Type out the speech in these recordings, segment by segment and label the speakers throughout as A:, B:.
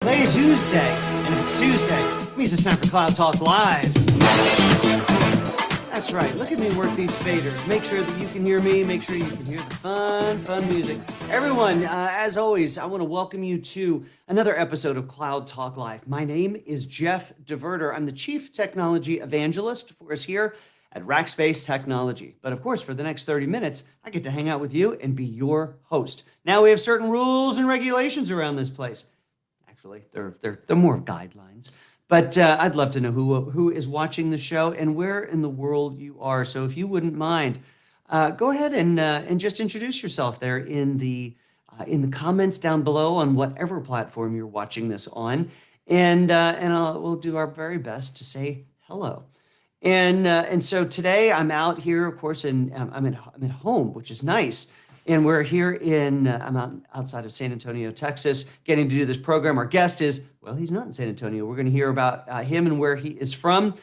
A: Today's Tuesday, and if it's Tuesday, it means it's time for Cloud Talk Live. That's right. Look at me work these faders. Make sure that you can hear me. Make sure you can hear the fun music. Everyone, as always, I want to welcome you to another episode of Cloud Talk Live. My name is Jeff DeVerter. I'm the Chief Technology Evangelist for us here at Rackspace Technology. But of course, for the next 30 minutes, I get to hang out with you and be your host. Now, we have certain rules and regulations around this place. Actually, they're more guidelines. But I'd love to know who is watching the show and where in the world you are. So if you wouldn't mind, go ahead and just introduce yourself there in the comments down below on whatever platform you're watching this on, and we'll do our very best to say hello. And so today I'm out here, of course, and I'm at home, which is nice. And we're here I'm outside of San Antonio, Texas, getting to do this program. Our guest is, well, he's not in San Antonio. We're going to hear about him and where he is from.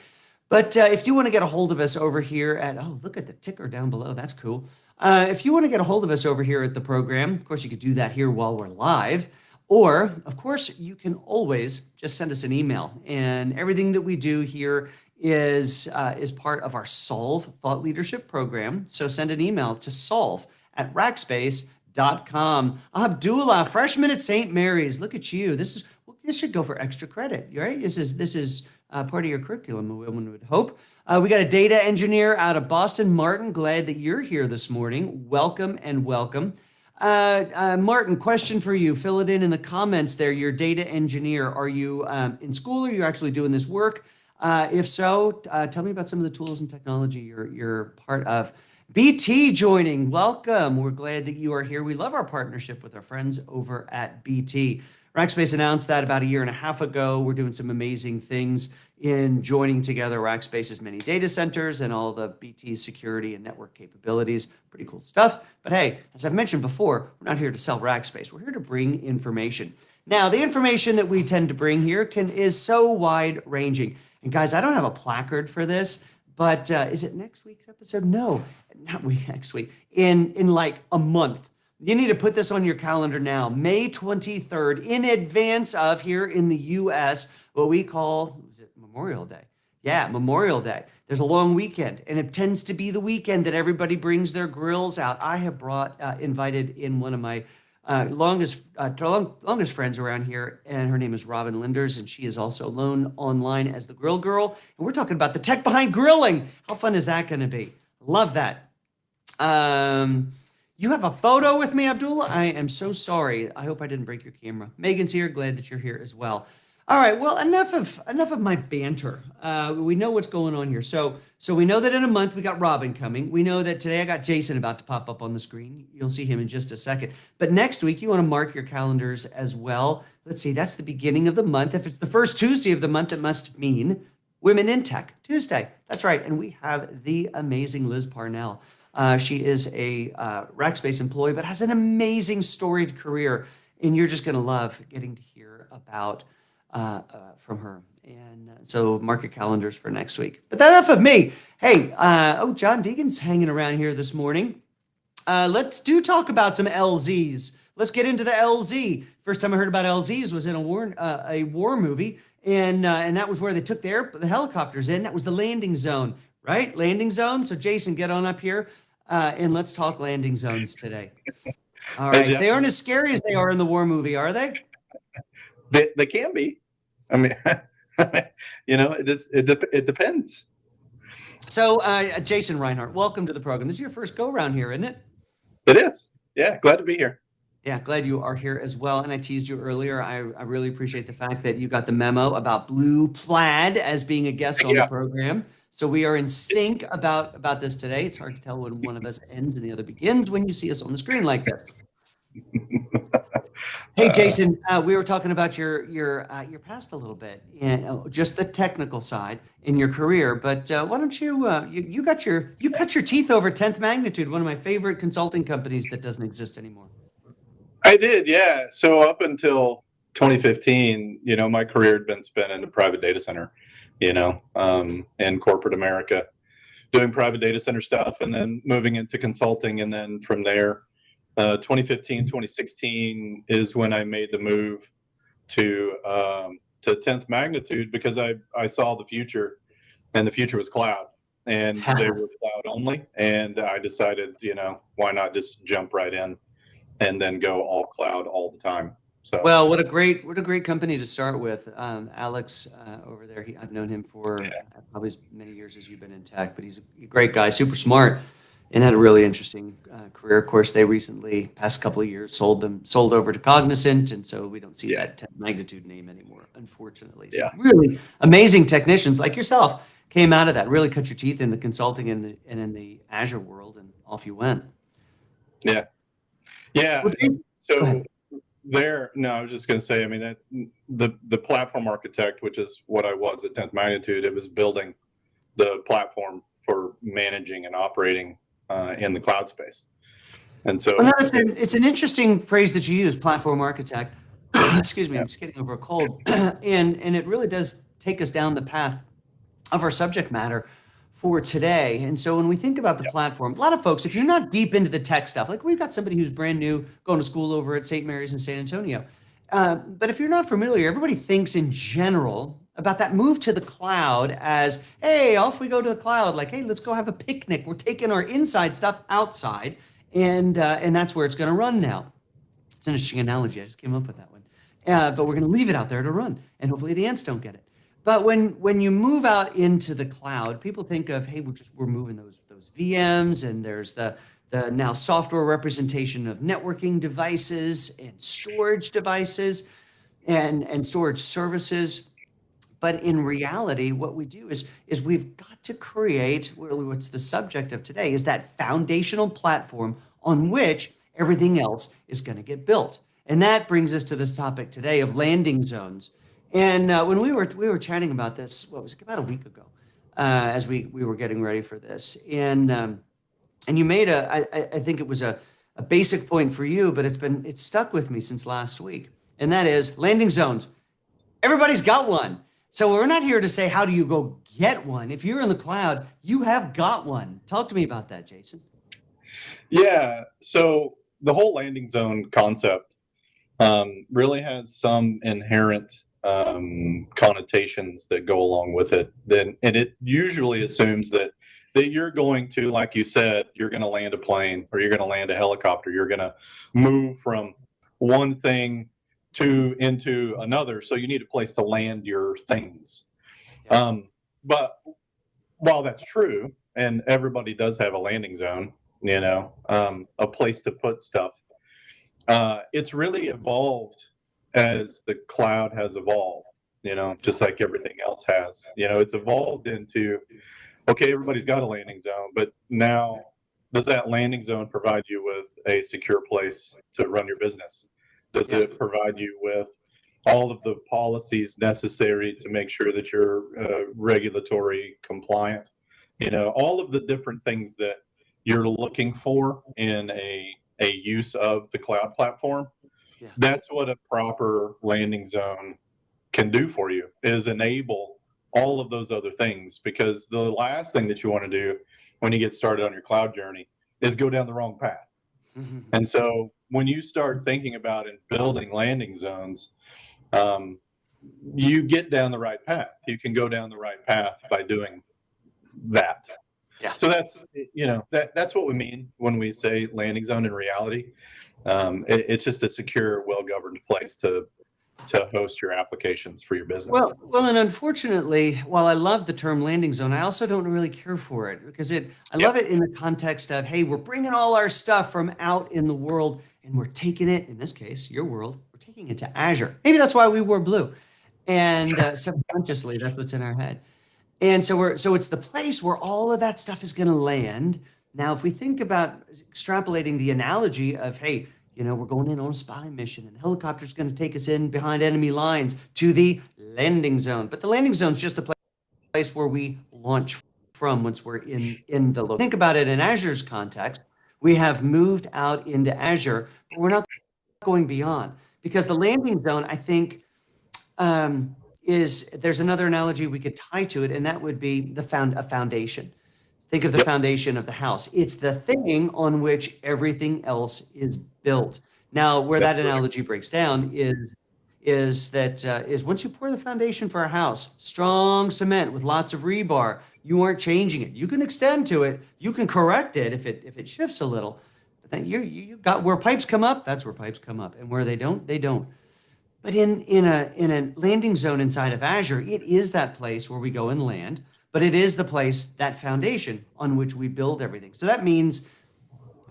A: But if you want to get a hold of us over here look at the ticker down below. That's cool. If you want to get a hold of us over here at the program, of course, you could do that here while we're live. Or, of course, you can always just send us an email. And everything that we do here is part of our Solve Thought Leadership program. So send an email to solve@rackspace.com. Abdullah, freshman at St. Mary's. Look at you. This should go for extra credit, right? This is part of your curriculum, one would hope. We got a data engineer out of Boston. Martin, glad that you're here this morning. Welcome and welcome. Martin, question for you. Fill it in the comments there. You're a data engineer. Are you in school or are you actually doing this work? If so, tell me about some of the tools and technology you're part of. BT joining. Welcome. We're glad that you are here. We love our partnership with our friends over at BT. Rackspace announced that about a year and a half ago. We're doing some amazing things in joining together Rackspace's many data centers and all the BT security and network capabilities. Pretty cool stuff. But hey, as I've mentioned before, we're not here to sell Rackspace. We're here to bring information. Now, the information that we tend to bring here is so wide ranging. And guys, I don't have a placard for this, but is it next week's episode? No, not next week. In like a month. You need to put this on your calendar now. May 23rd, in advance of here in the U.S., what we call Memorial Day. Yeah, Memorial Day. There's a long weekend, and it tends to be the weekend that everybody brings their grills out. I have invited in one of my longest friends around here, and her name is Robin Linders, and she is also known online as the Grill Girl. And we're talking about the tech behind grilling. How fun is that going to be? Love that. You have a photo with me, Abdullah? I am so sorry. I hope I didn't break your camera. Megan's here. Glad that you're here as well. All right. Well, enough of my banter. We know what's going on here. So we know that in a month we got Robin coming. We know that today I got Jason about to pop up on the screen. You'll see him in just a second. But next week you want to mark your calendars as well. Let's see. That's the beginning of the month. If it's the first Tuesday of the month, it must mean Women in Tech Tuesday. That's right. And we have the amazing Liz Parnell. She is a Rackspace employee, but has an amazing storied career. And you're just going to love getting to hear about from her. And so mark your calendars for next week. But enough of me. Hey, John Deegan's hanging around here this morning. Let's talk about some LZs. Let's get into the LZ. First time I heard about LZs was in a war movie. And that was where they took the helicopters in. That was the landing zone, right? Landing zone. So Jason, get on up here. And let's talk landing zones today. All right. They aren't as scary as they are in the war movie, are they?
B: They can be. I mean, it depends.
A: So, Jason Rinehart, welcome to the program. This is your first go around here, isn't it?
B: It is. Yeah, glad to be here.
A: Yeah, glad you are here as well. And I teased you earlier. I really appreciate the fact that you got the memo about Blue Plaid as being a guest on the program. So we are in sync about this today. It's hard to tell when one of us ends and the other begins when you see us on the screen like this. Hey, Jason, we were talking about your past a little bit and just the technical side in your career. But why don't you cut your teeth over 10th Magnitude, one of my favorite consulting companies that doesn't exist anymore.
B: I did, yeah. So up until 2015, my career had been spent in a private data center, in corporate America, doing private data center stuff, and then moving into consulting, and then from there. 2015, 2016 is when I made the move to 10th magnitude because I saw the future, and the future was cloud, and they were cloud only. And I decided, why not just jump right in and then go all cloud all the time. So
A: Well, what a great company to start with. Alex over there, I've known him for probably as many years as you've been in tech, but he's a great guy, super smart, and had a really interesting career. Of course, they recently, past couple of years, sold over to Cognizant, and so we don't see
B: yeah,
A: that magnitude name anymore, unfortunately. So
B: yeah,
A: really amazing technicians like yourself came out of that, really cut your teeth in the consulting and in the Azure world, and off you went.
B: yeah, yeah.
A: Well, Jason, go
B: So
A: ahead.
B: no, I was just going to say, I mean, the platform architect, which is what I was at 10th magnitude, it was building the platform for managing and operating in the cloud space. And so,
A: Well, no, it's an interesting phrase that you use, platform architect. Excuse me,
B: yeah,
A: I'm just getting over a cold, and it really does take us down the path of our subject matter for today. And so when we think about the
B: yeah,
A: platform, a lot of folks, if you're not deep into the tech stuff, like we've got somebody who's brand new going to school over at St. Mary's in San Antonio. But if you're not familiar, everybody thinks in general about that move to the cloud as, hey, off we go to the cloud. Like, hey, let's go have a picnic. We're taking our inside stuff outside, and that's where it's going to run now. It's an interesting analogy. I just came up with that one. But we're going to leave it out there to run, and hopefully the ants don't get it. But when you move out into the cloud, people think of, hey, we're moving those VMs, and there's the now software representation of networking devices and storage devices and storage services. But in reality, what we do is we've got to create, really what's the subject of today, is that foundational platform on which everything else is going to get built. And that brings us to this topic today of landing zones. And when we were chatting about this, what was it, about a week ago, as we were getting ready for this, and you made I think it was a basic point for you, but it's stuck with me since last week, and that is landing zones. Everybody's got one. So we're not here to say, how do you go get one? If you're in the cloud, you have got one. Talk to me about that, Jason.
B: yeah. So the whole landing zone concept really has some inherent connotations that go along with it. And it usually assumes that you're going to, like you said, you're going to land a plane, or you're going to land a helicopter. You're going to move from one thing into another. So you need a place to land your things.
A: Yeah.
B: But while that's true, and everybody does have a landing zone, a place to put stuff, it's really evolved as the cloud has evolved, just like everything else has. It's evolved into, okay, everybody's got a landing zone, but now does that landing zone provide you with a secure place to run your business? Does
A: Yeah.
B: it provide you with all of the policies necessary to make sure that you're regulatory compliant? All of the different things that you're looking for in a use of the cloud platform.
A: Yeah.
B: That's what a proper landing zone can do for you, is enable all of those other things. Because the last thing that you want to do when you get started on your cloud journey is go down the wrong path. And so when you start thinking about and building landing zones, you get down the right path. You can go down the right path by doing that.
A: Yeah.
B: So that's what we mean when we say landing zone in reality. It's just a secure, well-governed place to host your applications for your business.
A: And unfortunately, while I love the term landing zone, I also don't really care for it because I
B: Yep.
A: love it in the context of, hey, we're bringing all our stuff from out in the world and we're taking it, in this case, your world, we're taking it to Azure. Maybe that's why we wore blue. And subconsciously, that's what's in our head. And so it's the place where all of that stuff is going to land. Now, if we think about extrapolating the analogy of, hey, we're going in on a spy mission, and the helicopter's going to take us in behind enemy lines to the landing zone. But the landing zone is just the place where we launch from once we're in the location. Think about it in Azure's context. We have moved out into Azure, but we're not going beyond, because the landing zone, I think, there's another analogy we could tie to it, and that would be a foundation. Think of the
B: Yep.
A: foundation of the house. It's the thing on which everything else is built. Now, where
B: That's
A: that
B: correct.
A: analogy breaks down is is once you pour the foundation for a house, strong cement with lots of rebar, you aren't changing it. You can extend to it, you can correct it if it shifts a little, but then you got where pipes come up, that's where pipes come up, and where they don't. But in a landing zone inside of Azure, it is that place where we go and land, but it is the place, that foundation on which we build everything. So that means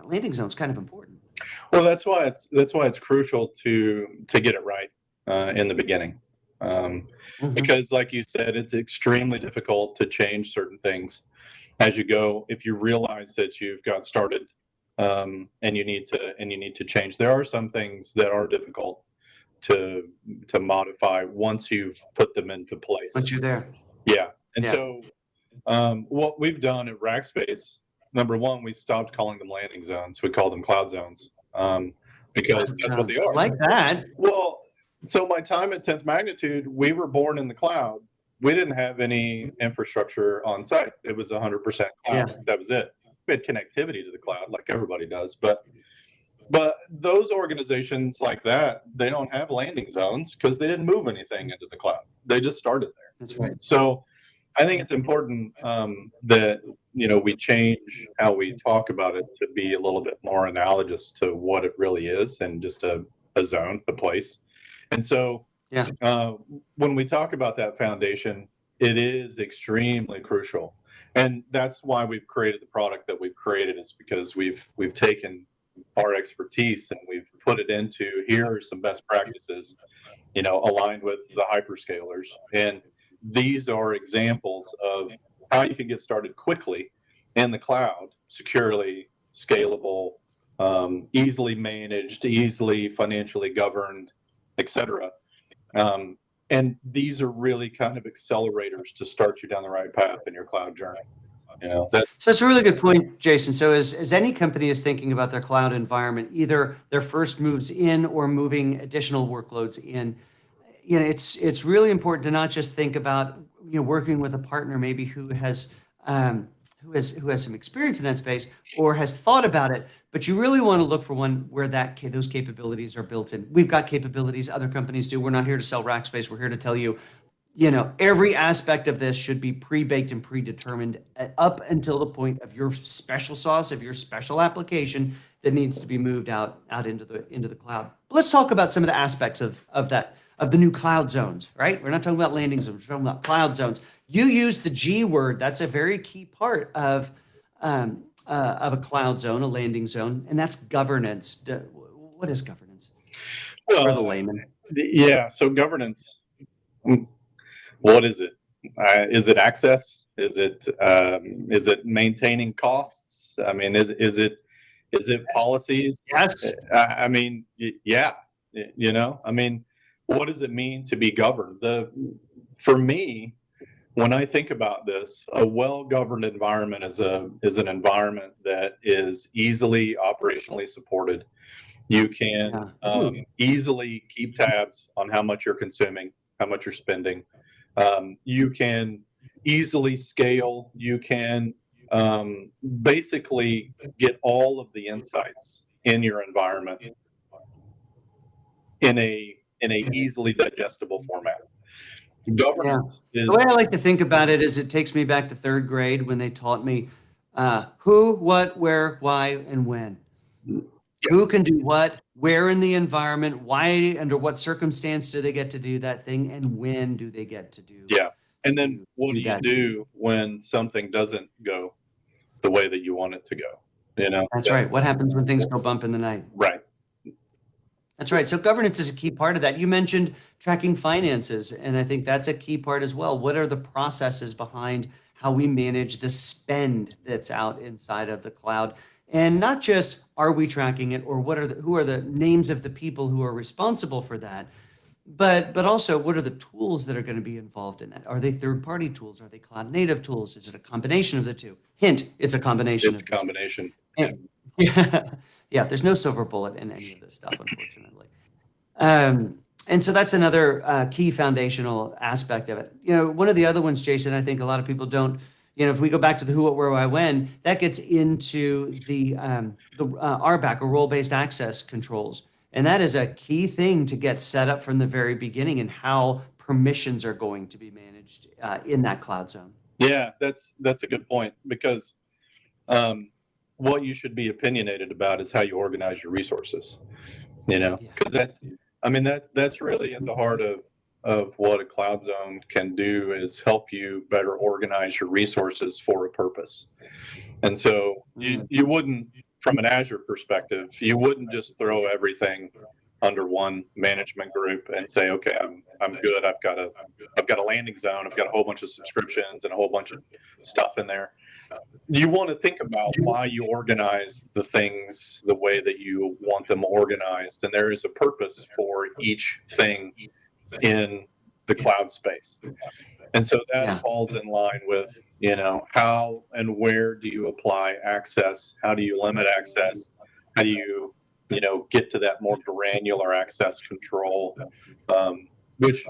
A: a landing zone is kind of important.
B: Well, that's why it's crucial to get it right in the beginning,
A: Mhm.
B: because, like you said, it's extremely difficult to change certain things as you go. If you realize that you've got started, and you need to change, there are some things that are difficult to modify once you've put them into place.
A: Once you're there.
B: Yeah, and
A: Yeah.
B: so what we've done at Rackspace, number one, we stopped calling them landing zones. We call them cloud zones, because
A: Cloud
B: that's what they
A: zones. I
B: are.
A: like that.
B: Well, so my time at 10th Magnitude, we were born in the cloud. We didn't have any infrastructure on site. It was 100%
A: Yeah.
B: cloud. That was it. We had connectivity to the cloud like everybody does, but those organizations like that, they don't have landing zones because they didn't move anything into the cloud. They just started there.
A: That's right.
B: So I think it's important, that we change how we talk about it to be a little bit more analogous to what it really is, and just a zone, a place. And so
A: Yeah.
B: when we talk about that foundation, it is extremely crucial, and that's why we've created the product that we've created. Is because we've taken our expertise and we've put it into, here are some best practices, aligned with the hyperscalers. And these are examples of how you can get started quickly in the cloud, securely, scalable, easily managed, easily financially governed, etc. And these are really kind of accelerators to start you down the right path in your cloud journey. That
A: So it's a really good point, Jason. So as any company is thinking about their cloud environment, either their first moves in or moving additional workloads in, it's really important to not just think about working with a partner maybe who has some experience in that space or has thought about it, but you really want to look for one where those capabilities are built in. We've got capabilities, other companies do. We're not here to sell Rackspace. We're here to tell you, every aspect of this should be pre-baked and predetermined up until the point of your special sauce, of your special application that needs to be moved out into the cloud. But let's talk about some of the aspects of the new cloud zones, right? We're not talking about landing zones, we're talking about cloud zones. You use the G word. That's a very key part of a cloud zone, a landing zone, and that's governance. What is governance for the
B: well,
A: layman?
B: yeah. So governance, what is it? Is it access? Is it maintaining costs? I mean, is it policies?
A: Yes.
B: I mean, yeah. I mean, what does it mean to be governed? For me, when I think about this, a well-governed environment is an environment that is easily operationally supported. You can
A: Yeah. Ooh.
B: easily keep tabs on how much you're consuming, how much you're spending. You can easily scale. You can basically get all of the insights in your environment in a easily digestible format.
A: Yeah.
B: Governance
A: The
B: is
A: way I like to think about it is it takes me back to third grade when they taught me who, what, where, why, and when. Who can do what, where in the environment, why, under what circumstance do they get to do that thing, and when do they get to do
B: yeah. And
A: to
B: then
A: do
B: what
A: do
B: do you
A: that thing?
B: do when something doesn't go the way that you want it to go?
A: That's right. What happens when things go bump in the night?
B: Right.
A: That's right. So governance is a key part of that. You mentioned tracking finances, and I think that's a key part as well. What are the processes behind how we manage the spend that's out inside of the cloud? And not just are we tracking it, or who are the names of the people who are responsible for that, but also what are the tools that are going to be involved in that? Are they third-party tools? Are they cloud native tools? Is it a combination of the two? Hint, it's a combination
B: It's a
A: of the two.
B: combination. Yeah.
A: And yeah, yeah, there's no silver bullet in any of this stuff, unfortunately. And so that's another key foundational aspect of it. One of the other ones, Jason, I think a lot of people don't. If we go back to the who, what, where, why, when, that gets into the RBAC or role-based access controls. And that is a key thing to get set up from the very beginning and how permissions are going to be managed in that cloud zone.
B: Yeah, that's a good point because um, what you should be opinionated about is how you organize your resources.
A: Yeah.
B: Because I mean, that's really at the heart of what a cloud zone can do is help you better organize your resources for a purpose. And so
A: Mm.
B: you wouldn't, from an Azure perspective, you wouldn't just throw everything under one management group and say, okay, I'm good. I've got a landing zone. I've got a whole bunch of subscriptions and a whole bunch of stuff in there. You want to think about why you organize the things the way that you want them organized, and there is a purpose for each thing in the cloud space. And so that
A: Yeah.
B: falls in line with, how and where do you apply access? How do you limit access? How do you, get to that more granular access control, which,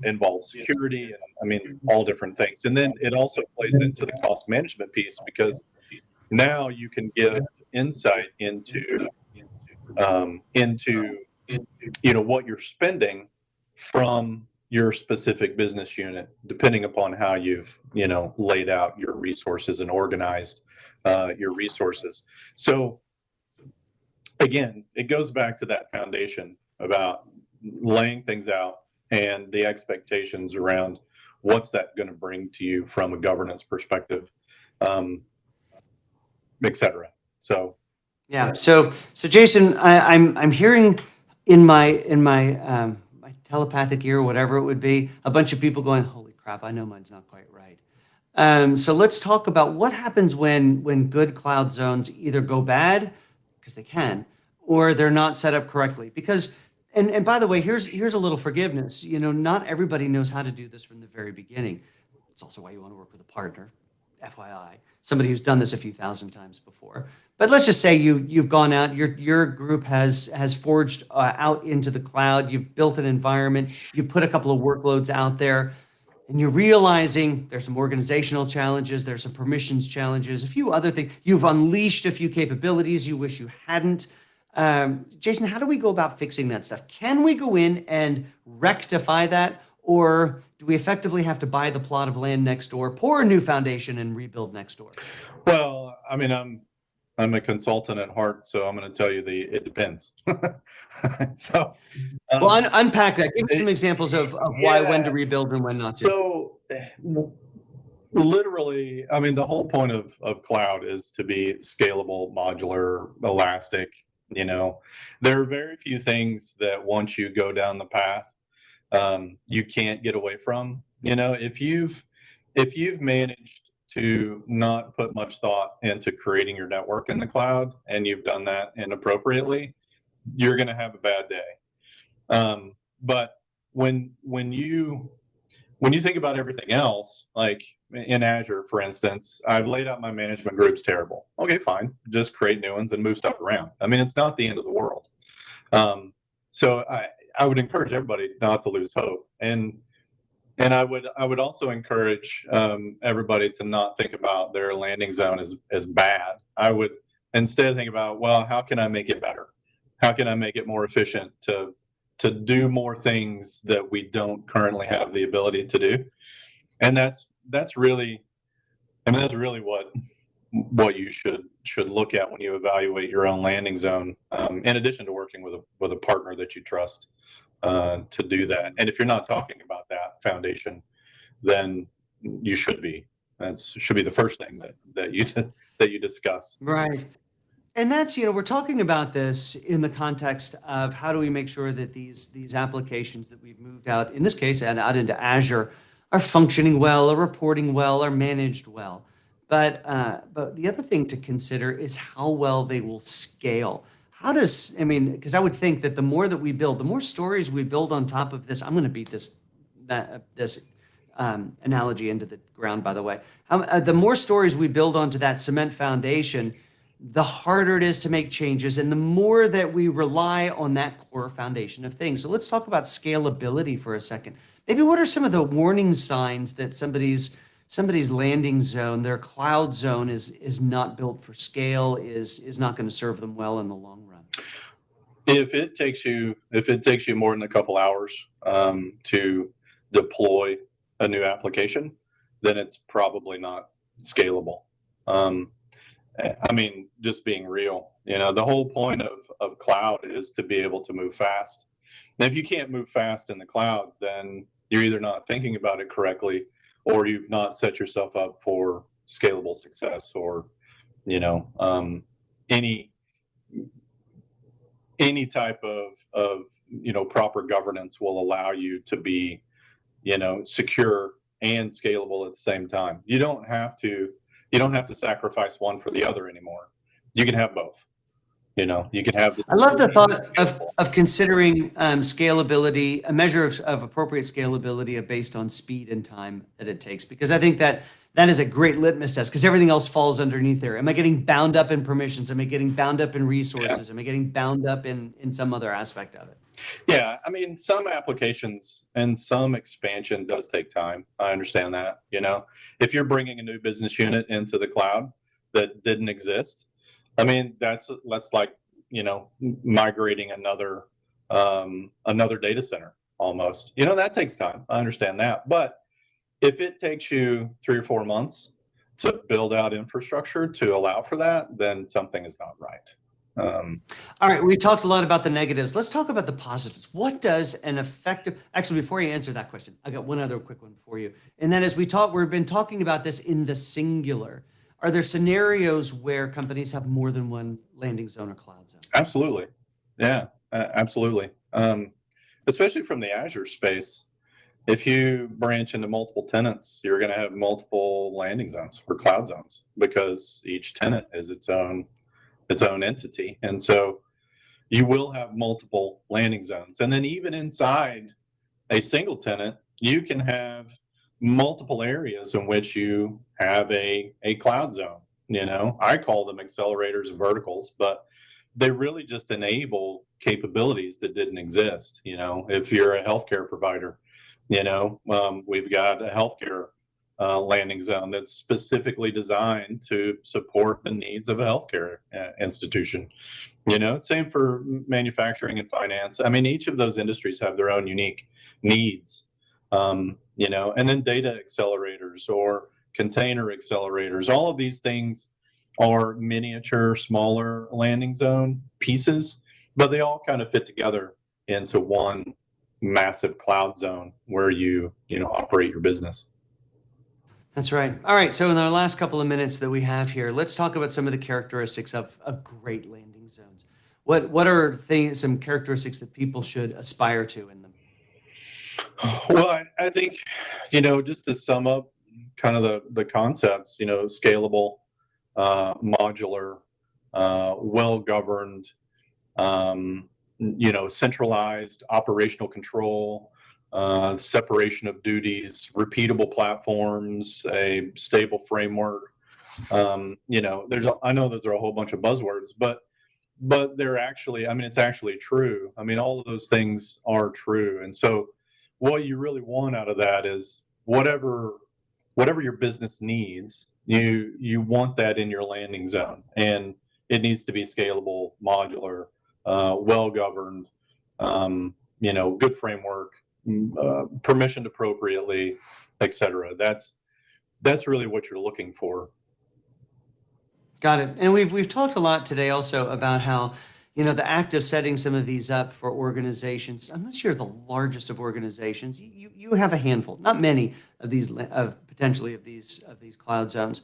B: involves security and I mean, all different things. And then it also plays into the cost management piece because now you can give insight into what you're spending from your specific business unit, depending upon how you've laid out your resources and organized your resources. So again, it goes back to that foundation about laying things out and the expectations around what's that going to bring to you from a governance perspective, um, et cetera. So
A: Yeah. So Jason, I'm hearing in my my telepathic ear, whatever it would be, a bunch of people going, "Holy crap! I know mine's not quite right." So let's talk about what happens when good cloud zones either go bad because they can, or they're not set up correctly. Because and by the way, here's a little forgiveness. Not everybody knows how to do this from the very beginning. It's also why you want to work with a partner, FYI, somebody who's done this a few thousand times before. But let's just say you've gone out, your group has forged out into the cloud. You've built an environment. You put a couple of workloads out there, and you're realizing there's some organizational challenges, there's some permissions challenges, a few other things. You've unleashed a few capabilities you wish you hadn't. Jason, how do we go about fixing that stuff? Can we go in and rectify that, or do we effectively have to buy the plot of land next door, pour a new foundation, and rebuild next door?
B: well, I mean, I'm a consultant at heart, so I'm going to tell you it depends. So,
A: Well,
B: um,
A: unpack that. Give me some
B: it,
A: examples of why, when to
B: yeah.
A: rebuild and when not to.
B: So, literally, I mean, the whole point of cloud is to be scalable, modular, elastic. There are very few things that once you go down the path, you can't get away from. If you've managed to not put much thought into creating your network in the cloud and you've done that inappropriately, you're going to have a bad day. But when you think about everything else, like in Azure, for instance, I've laid out my management groups terrible. Okay, fine. Just create new ones and move stuff around. I mean, it's not the end of the world. So I would encourage everybody not to lose hope. And I would also encourage everybody to not think about their landing zone as bad. I would instead think about, well, how can I make it better? How can I make it more efficient to do more things that we don't currently have the ability to do? And that's really, I mean, that's really what you should look at when you evaluate your own landing zone. In addition to working with a partner that you trust to do that. And if you're not talking about that foundation, then you should be. That should be the first thing that you discuss.
A: Right. And that's, we're talking about this in the context of how do we make sure that these applications that we've moved out, in this case, and out into Azure, are functioning well, are reporting well, are managed well. But the other thing to consider is how well they will scale. I mean, because I would think that the more that we build, the more stories we build on top of this. I'm going to beat this analogy into the ground, by the way. The more stories we build onto that cement foundation, the harder it is to make changes and the more that we rely on that core foundation of things. So let's talk about scalability for a second. Maybe what are some of the warning signs that somebody's landing zone, their cloud zone is not built for scale, is not going to serve them well in the long run?
B: if it takes you more than a couple hours to deploy a new application, then it's probably not scalable. Um, I mean, just being real, the whole point of cloud is to be able to move fast. And if you can't move fast in the cloud, then you're either not thinking about it correctly, or you've not set yourself up for scalable success, or any any type of proper governance will allow you to be secure and scalable at the same time. You don't have to sacrifice one for the other anymore. You can have both. You can have the
A: I love the
B: security and
A: thought
B: the scalable.
A: of considering scalability, a measure of appropriate scalability based on speed and time that it takes, because I think that that is a great litmus test, because everything else falls underneath there. Am I getting bound up in permissions? Am I getting bound up in
B: Yeah.
A: resources? Am I getting bound up in some other aspect of it?
B: Yeah, I mean, some applications and some expansion does take time. I understand that. If you're bringing a new business unit into the cloud that didn't exist, I mean, that's like migrating another data center almost. That takes time. I understand that, but if it takes you 3 or 4 months to build out infrastructure to allow for that, then something is not right.
A: All right, we talked a lot about the negatives. Let's talk about the positives. What does an effective, actually, before you answer that question, I got one other quick one for you. And that is we've been talking about this in the singular. Are there scenarios where companies have more than one landing zone or cloud zone?
B: Absolutely. Yeah, absolutely. Especially from the Azure space, if you branch into multiple tenants, you're going to have multiple landing zones or cloud zones, because each tenant is its own entity. And so you will have multiple landing zones. And then even inside a single tenant, you can have multiple areas in which you have a cloud zone. I call them accelerators and verticals, but they really just enable capabilities that didn't exist. If you're a healthcare provider, we've got a healthcare landing zone that's specifically designed to support the needs of a healthcare institution. Same for manufacturing and finance. I mean, each of those industries have their own unique needs. And then data accelerators or container accelerators, all of these things are miniature, smaller landing zone pieces, but they all kind of fit together into one massive cloud zone where you operate your business.
A: That's right. All right. So in our last couple of minutes that we have here, let's talk about some of the characteristics of great landing zones. What are some characteristics that people should aspire to in them?
B: Well, I think, just to sum up kind of the concepts, scalable, modular, well-governed, centralized operational control, separation of duties, repeatable platforms, a stable framework. I know those are a whole bunch of buzzwords, but they're actually, I mean, it's actually true. I mean, all of those things are true. And so what you really want out of that is whatever your business needs, you want that in your landing zone, and it needs to be scalable, modular, well governed, good framework, permissioned appropriately, etc. That's really what you're looking for.
A: Got it. And we've talked a lot today also about how, the act of setting some of these up for organizations, unless you're the largest of organizations, you have a handful, not many of these potentially of these cloud zones.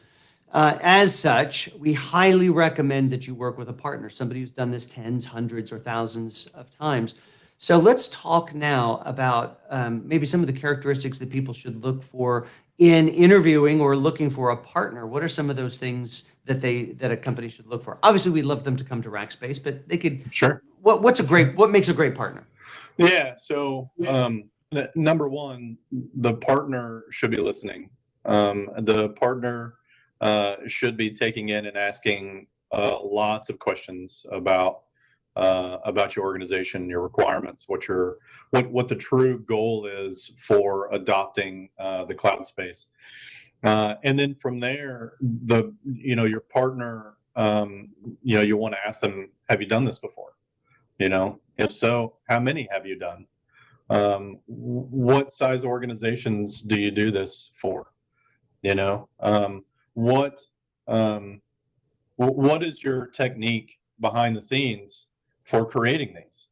A: As such, we highly recommend that you work with a partner, somebody who's done this tens, hundreds, or thousands of times. So let's talk now about maybe some of the characteristics that people should look for in interviewing or looking for a partner. What are some of those things that a company should look for? Obviously, we'd love them to come to Rackspace, but they could.
B: Sure.
A: What makes a great partner?
B: Yeah. So number one, the partner should be listening. The partner should be taking in and asking lots of questions about your organization, your requirements, what the true goal is for adopting the cloud space, and then from there, your partner, you want to ask them, have you done this before? If so, how many have you done? What size organizations do you do this for? What what is your technique behind the scenes for creating these?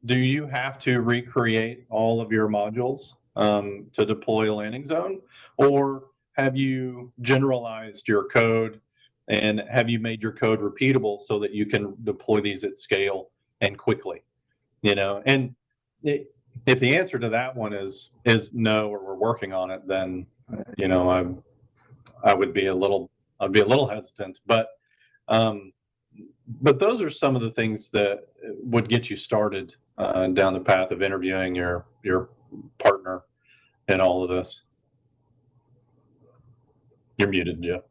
B: Do you have to recreate all of your modules to deploy a landing zone, or have you generalized your code and have you made your code repeatable so that you can deploy these at scale and quickly? And if the answer to that one is no, or we're working on it, then I would be a little hesitant, um, but those are some of the things that would get you started down the path of interviewing your partner in all of this. You're muted, Jeff.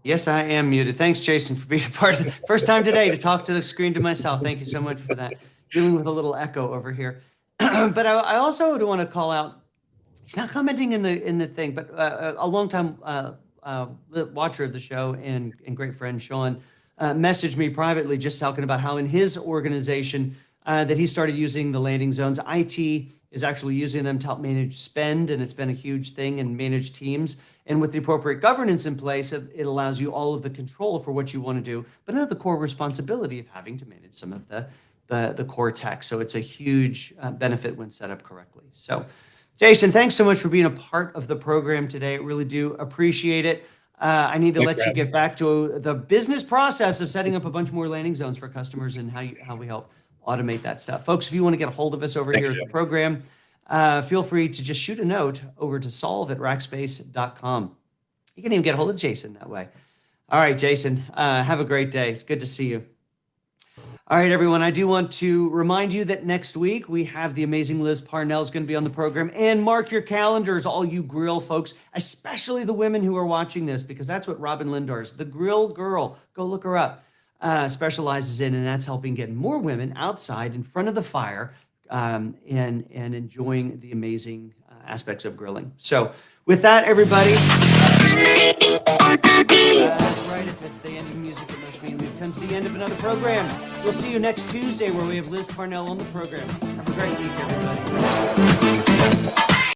A: Yes, I am muted. Thanks, Jason, for being a part of the first time today to talk to the screen to myself. Thank you so much for that. Dealing with a little echo over here. But I also want to call out, he's not commenting in the thing, but a longtime watcher of the show and great friend, Sean, messaged me privately just talking about how in his organization that he started using the landing zones. IT is actually using them to help manage spend, and it's been a huge thing, and manage teams. And with the appropriate governance in place, it allows you all of the control for what you want to do, but not the core responsibility of having to manage some of the core tech. So it's a huge benefit when set up correctly. So Jason, thanks so much for being a part of the program today. I really do appreciate it. I need to let you get back to the business process of setting up a bunch more landing zones for customers and how we help automate that stuff. Folks, if you want to get a hold of us over here at the program, feel free to just shoot a note over to solve@rackspace.com. You can even get a hold of Jason that way. All right, Jason, have a great day. It's good to see you. All right, everyone, I do want to remind you that next week we have the amazing Liz Parnell is going to be on the program. And mark your calendars, all you grill folks, especially the women who are watching this, because that's what Robin Lindars, the grill girl, go look her up, specializes in, and that's helping get more women outside in front of the fire and enjoying the amazing aspects of grilling. So with that, everybody, that's right. If it's the end of music, it must mean we've come to the end of another program. We'll see you next Tuesday where we have Liz Parnell on the program. Have a great week, everybody.